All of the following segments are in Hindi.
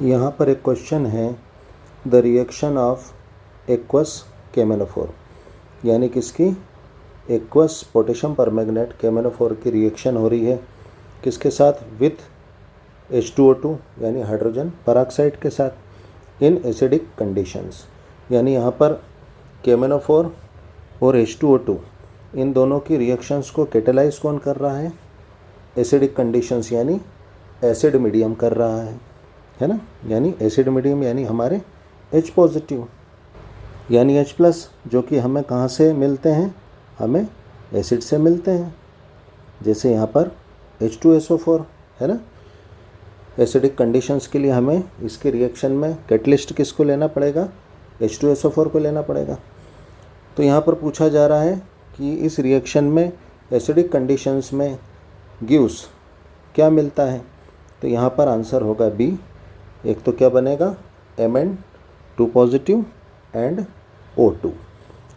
यहाँ पर एक क्वेश्चन है, द रिएक्शन ऑफ एक्वस केमेनोफोर, यानी किसकी, एक्वस पोटेशियम परमैंगनेट केमेनोफोर की रिएक्शन हो रही है किसके साथ, विथ H2O2 यानी हाइड्रोजन पेरोक्साइड के साथ इन एसिडिक कंडीशंस। यानी यहाँ पर केमेनोफोर और H2O2 इन दोनों की रिएक्शंस को कैटेलाइज कौन कर रहा है, एसिडिक कंडीशंस यानी एसिड मीडियम कर रहा है ना। यानी एसिड मीडियम यानी हमारे H पॉजिटिव यानी H प्लस, जो कि हमें कहाँ से मिलते हैं, हमें एसिड से मिलते हैं। जैसे यहाँ पर H2SO4 है ना। एसिडिक कंडीशंस के लिए हमें इसके रिएक्शन में कैटलिस्ट किसको लेना पड़ेगा, H2SO4 को लेना पड़ेगा। तो यहाँ पर पूछा जा रहा है कि इस रिएक्शन में एसिडिक कंडीशंस में गिव्स क्या मिलता है। तो यहाँ पर आंसर होगा बी। एक तो क्या बनेगा, Mn2 पॉजिटिव एंड O2।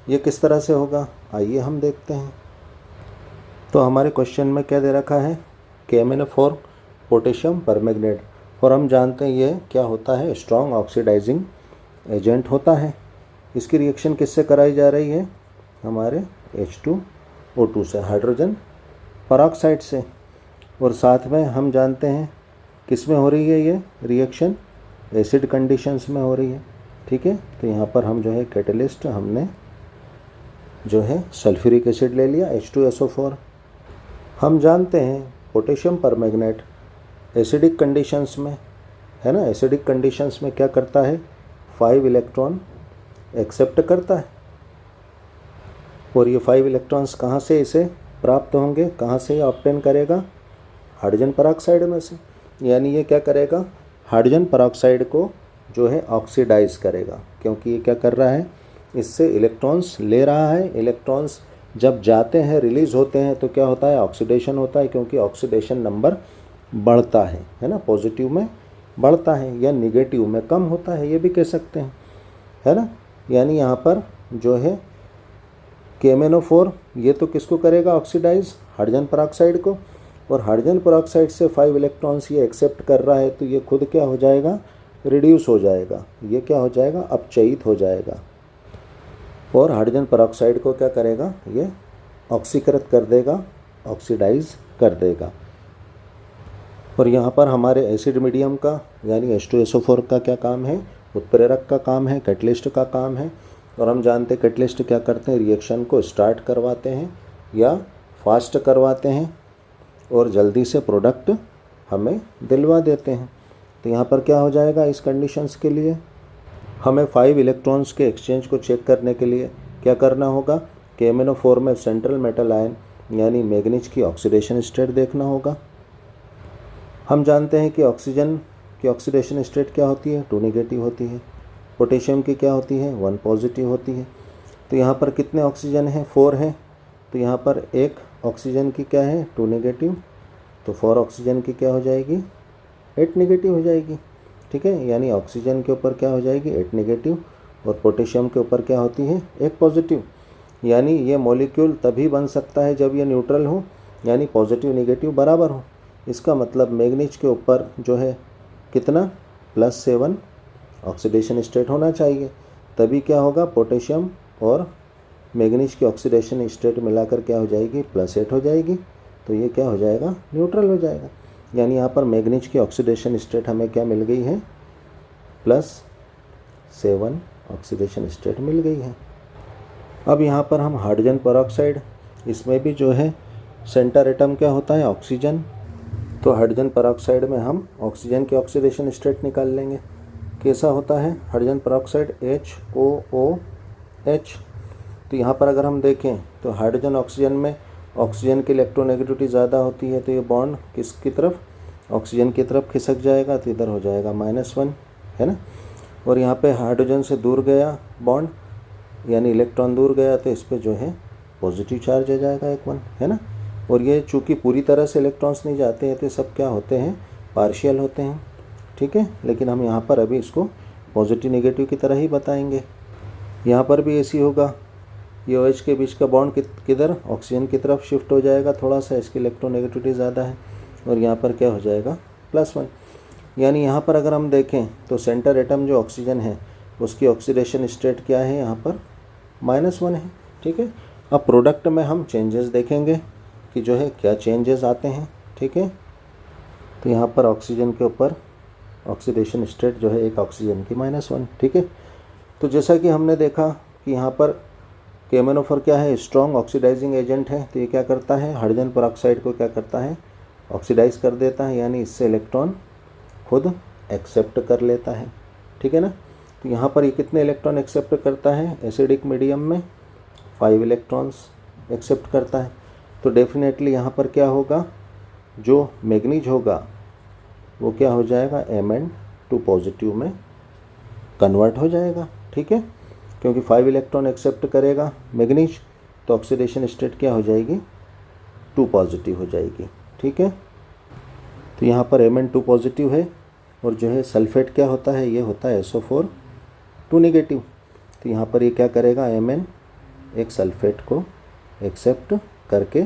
ये किस तरह से होगा, आइए हम देखते हैं। तो हमारे क्वेश्चन में क्या दे रखा है, KMnO4 पोटेशियम परमैंगनेट, और हम जानते हैं ये क्या होता है, स्ट्रॉन्ग ऑक्सीडाइजिंग एजेंट होता है। इसकी रिएक्शन किससे कराई जा रही है, हमारे H2O2 से, हाइड्रोजन पेरोक्साइड से। और साथ में हम जानते हैं किस में हो रही है ये रिएक्शन, एसिड कंडीशंस में हो रही है। ठीक है, तो यहाँ पर हम जो है कैटलिस्ट हमने जो है सल्फ्यूरिक एसिड ले लिया H2SO4। हम जानते हैं पोटेशियम परमैंगनेट एसिडिक कंडीशंस में है ना, एसिडिक कंडीशंस में क्या करता है, 5 इलेक्ट्रॉन एक्सेप्ट करता है। और ये 5 इलेक्ट्रॉन्स कहाँ से इसे प्राप्त होंगे, कहाँ से ये ऑब्टेन करेगा, हाइड्रोजन पेरोक्साइड में से। यानी ये क्या करेगा, हाइड्रोजन पेरोक्साइड को जो है ऑक्सीडाइज करेगा, क्योंकि ये क्या कर रहा है, इससे इलेक्ट्रॉन्स ले रहा है। इलेक्ट्रॉन्स जब जाते हैं, रिलीज होते हैं, तो क्या होता है, ऑक्सीडेशन होता है, क्योंकि ऑक्सीडेशन नंबर बढ़ता है ना, पॉजिटिव में बढ़ता है या निगेटिव में कम होता है, ये भी कह सकते हैं, है ना। यानी यहाँ पर जो है KMnO4 ये तो किसको करेगा, ऑक्सीडाइज, हाइड्रोजन पेरोक्साइड को। और हाइड्रोजन पेरोक्साइड से 5 इलेक्ट्रॉन्स ये एक्सेप्ट कर रहा है, तो ये खुद क्या हो जाएगा, रिड्यूस हो जाएगा, ये क्या हो जाएगा, अपचयित हो जाएगा। और हाइड्रोजन पेरोक्साइड को क्या करेगा, ये ऑक्सीकृत कर देगा, ऑक्सीडाइज कर देगा। और यहाँ पर हमारे एसिड मीडियम का यानी H2SO4 का क्या काम है, उत्प्रेरक का काम है, कैटलिस्ट का काम है। और हम जानते हैं कैटलिस्ट क्या करते हैं, रिएक्शन को स्टार्ट करवाते हैं या फास्ट करवाते हैं और जल्दी से प्रोडक्ट हमें दिलवा देते हैं। तो यहाँ पर क्या हो जाएगा, इस कंडीशंस के लिए हमें 5 इलेक्ट्रॉन्स के एक्सचेंज को चेक करने के लिए क्या करना होगा, KMnO4 में सेंट्रल मेटल आयन यानी मैग्नीज की ऑक्सीडेशन स्टेट देखना होगा। हम जानते हैं कि ऑक्सीजन की ऑक्सीडेशन स्टेट क्या होती है, 2 नेगेटिव होती है। पोटेशियम की क्या होती है, 1 पॉजिटिव होती है। तो यहाँ पर कितने ऑक्सीजन हैं, 4 हैं। तो यहाँ पर एक ऑक्सीजन की क्या है, 2 नेगेटिव, तो 4 ऑक्सीजन की क्या हो जाएगी, 8 नेगेटिव हो जाएगी। ठीक है, यानी ऑक्सीजन के ऊपर क्या हो जाएगी, 8 नेगेटिव, और पोटेशियम के ऊपर क्या होती है, 1 पॉजिटिव। यानी ये मॉलिक्यूल तभी बन सकता है जब ये न्यूट्रल हो, यानी पॉजिटिव नेगेटिव बराबर हो। इसका मतलब मैग्नीज के ऊपर जो है कितना, +7 ऑक्सीडेशन स्टेट होना चाहिए, तभी क्या होगा, पोटेशियम और मैग्नीज की ऑक्सीडेशन स्टेट मिलाकर क्या हो जाएगी, +8 हो जाएगी। तो ये क्या हो जाएगा, न्यूट्रल हो जाएगा। यानी यहाँ पर मैग्नीज की ऑक्सीडेशन स्टेट हमें क्या मिल गई है, +7 ऑक्सीडेशन स्टेट मिल गई है। अब यहाँ पर हम हाइड्रोजन पेरोक्साइड, इसमें भी जो है सेंटर एटम क्या होता है, ऑक्सीजन। तो हाइड्रोजन पेरोक्साइड में हम ऑक्सीजन की ऑक्सीडेशन स्टेट निकाल लेंगे। कैसा होता है हाइड्रोजन पेरोक्साइड, HOOH। तो यहाँ पर अगर हम देखें तो हाइड्रोजन ऑक्सीजन में ऑक्सीजन की इलेक्ट्रोनेगेटिविटी ज़्यादा होती है, तो ये बॉन्ड किसकी तरफ, ऑक्सीजन की तरफ खिसक जाएगा, तो इधर हो जाएगा -1, है ना। और यहाँ पे हाइड्रोजन से दूर गया बॉन्ड, यानी इलेक्ट्रॉन दूर गया, तो इस पर जो है पॉजिटिव चार्ज आ जाएगा, 1 है ना। और ये चूँकि पूरी तरह से इलेक्ट्रॉन्स नहीं जाते हैं, तो सब क्या होते हैं, पार्शियल होते हैं। ठीक है, लेकिन हम यहाँ पर अभी इसको पॉजिटिव नेगेटिव की तरह ही बताएंगे। यहाँ पर भी ऐसी होगा, ये OH के बीच का बॉन्ड किधर, ऑक्सीजन की तरफ शिफ्ट हो जाएगा थोड़ा सा, इसकी इलेक्ट्रोनेगेटिविटी ज़्यादा है, और यहाँ पर क्या हो जाएगा, +1। यानी यहाँ पर अगर हम देखें तो सेंटर एटम जो ऑक्सीजन है उसकी ऑक्सीडेशन स्टेट क्या है, यहाँ पर -1 है। ठीक है, अब प्रोडक्ट में हम चेंजेस देखेंगे कि जो है क्या चेंजेस आते हैं। ठीक है, तो यहाँ पर ऑक्सीजन के ऊपर ऑक्सीडेशन स्टेट जो है एक ऑक्सीजन की -1। ठीक है, तो जैसा कि हमने देखा कि यहाँ पर KMnO4 क्या है, स्ट्रॉन्ग ऑक्सीडाइजिंग एजेंट है। तो ये क्या करता है, हाइड्रोजन पेरोक्साइड को क्या करता है, ऑक्सीडाइज कर देता है, यानी इससे इलेक्ट्रॉन खुद एक्सेप्ट कर लेता है। ठीक है ना, तो यहाँ पर ये कितने इलेक्ट्रॉन एक्सेप्ट करता है, एसिडिक मीडियम में 5 इलेक्ट्रॉन्स एक्सेप्ट करता है। तो डेफिनेटली यहाँ पर क्या होगा, जो मैग्नीज होगा वो क्या हो जाएगा, Mn2 पॉजिटिव में कन्वर्ट हो जाएगा। ठीक है, क्योंकि 5 इलेक्ट्रॉन एक्सेप्ट करेगा मैग्नीज, तो ऑक्सीडेशन स्टेट क्या हो जाएगी, 2 पॉजिटिव हो जाएगी। ठीक है, तो यहाँ पर Mn2 पॉजिटिव है और जो है सल्फेट क्या होता है, ये होता है SO4 2 नेगेटिव। तो यहाँ पर ये क्या करेगा, Mn एक सल्फेट को एक्सेप्ट करके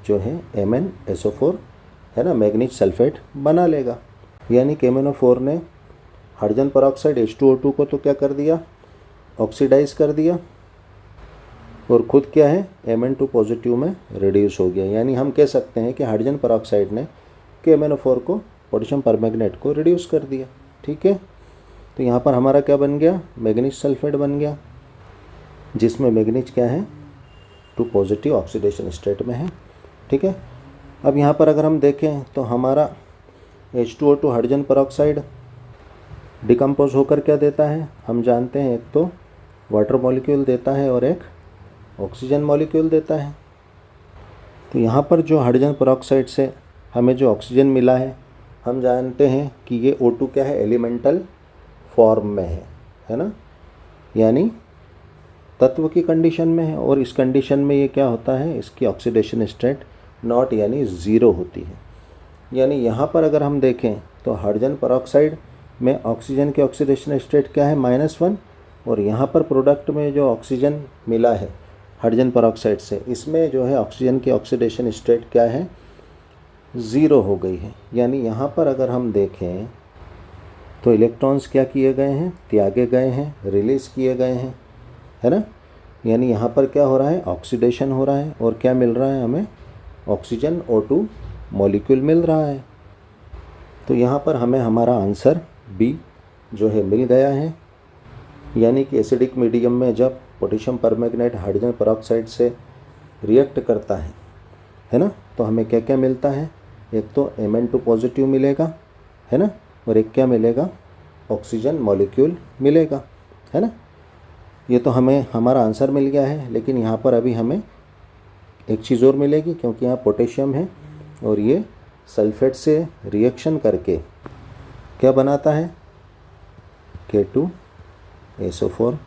जो है MnSO4 है ना, मैग्नीज सल्फेट बना लेगा। यानी KMnO4 ने हाइड्रोजन पेरोक्साइड H2O2 को तो क्या कर दिया, ऑक्सीडाइज कर दिया, और खुद क्या है, Mn2 पॉजिटिव में रिड्यूस हो गया। यानी हम कह सकते हैं कि हाइड्रोजन पेरोक्साइड ने KMnO4 को, पोटेशियम परमैंगनेट को रिड्यूस कर दिया। ठीक है, तो यहाँ पर हमारा क्या बन गया, मैग्नीज सल्फेट बन गया, जिसमें मैग्नीज क्या है, 2 पॉजिटिव ऑक्सीडेशन स्टेट में है। ठीक है, अब यहाँ पर अगर हम देखें तो हमारा H2O2 हाइड्रोजन पेरोक्साइड डिकम्पोज होकर क्या देता है, हम जानते हैं, एक तो वाटर मॉलिक्यूल देता है और एक ऑक्सीजन मॉलिक्यूल देता है। तो यहाँ पर जो हाइड्रोजन पेरोक्साइड से हमें जो ऑक्सीजन मिला है, हम जानते हैं कि ये O2 क्या है, एलिमेंटल फॉर्म में है ना, यानी तत्व की कंडीशन में है, और इस कंडीशन में ये क्या होता है, इसकी ऑक्सीडेशन स्टेट नॉट यानी 0 होती है। यानी यहाँ पर अगर हम देखें तो हाइड्रोजन पेरोक्साइड में ऑक्सीजन की ऑक्सीडेशन स्टेट क्या है, -1, और यहाँ पर प्रोडक्ट में जो ऑक्सीजन मिला है हाइड्रोजन पेरोक्साइड से, इसमें जो है ऑक्सीजन की ऑक्सीडेशन स्टेट क्या है, 0 हो गई है। यानी यहाँ पर अगर हम देखें तो इलेक्ट्रॉन्स क्या किए गए हैं, त्यागे गए हैं, रिलीज़ किए गए हैं, है ना। यानी यहाँ पर क्या हो रहा है, ऑक्सीडेशन हो रहा है, और क्या मिल रहा है हमें, ऑक्सीजन O2 मॉलिक्यूल मिल रहा है। तो यहाँ पर हमें हमारा आंसर B जो है मिल गया है। यानी कि एसिडिक मीडियम में जब पोटेशियम परमैंगनेट हाइड्रोजन पेरोक्साइड से रिएक्ट करता है ना, तो हमें क्या क्या मिलता है, एक तो Mn2 पॉजिटिव मिलेगा, है ना, और एक क्या मिलेगा, ऑक्सीजन मॉलिक्यूल मिलेगा, है ना। ये तो हमें हमारा आंसर मिल गया है, लेकिन यहाँ पर अभी हमें एक चीज़ और मिलेगी, क्योंकि यहाँ पोटेशियम है और ये सल्फेट से रिएक्शन करके क्या बनाता है, K2SO4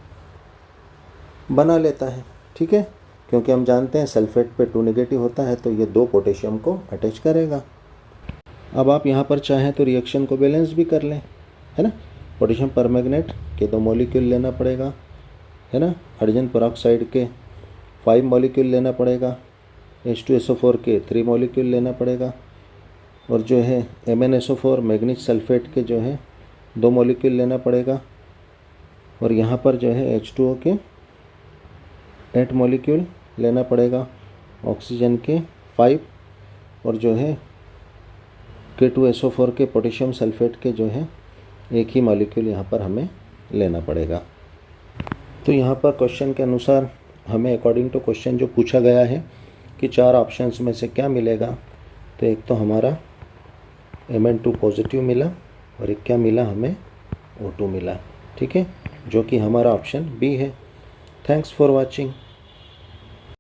बना लेता है। ठीक है, क्योंकि हम जानते हैं सल्फेट पे 2 नेगेटिव होता है, तो ये 2 पोटेशियम को अटैच करेगा। अब आप यहाँ पर चाहें तो रिएक्शन को बैलेंस भी कर लें, है ना। पोटेशियम परमैंगनेट के 2 मॉलिक्यूल लेना पड़ेगा, है ना, हाइड्रोजन पेरोक्साइड के 5 मॉलिक्यूल लेना पड़ेगा, H2SO4 के 3 मॉलिक्यूल लेना पड़ेगा, और जो है MnSO4 मैग्नीज सल्फेट के जो है 2 मॉलिक्यूल लेना पड़ेगा, और यहाँ पर जो है H2O के 8 मॉलिक्यूल लेना पड़ेगा, ऑक्सीजन के 5, और जो है K2SO4 के पोटेशियम सल्फेट के जो है 1 ही मॉलिक्यूल यहाँ पर हमें लेना पड़ेगा। तो यहाँ पर क्वेश्चन के अनुसार हमें अकॉर्डिंग टू क्वेश्चन जो पूछा गया है कि 4 ऑप्शंस में से क्या मिलेगा, तो एक तो हमारा Mn2 पॉजिटिव मिला, और एक क्या मिला हमें, O2 मिला। ठीक है, जो कि हमारा ऑप्शन B है। Thanks for watching.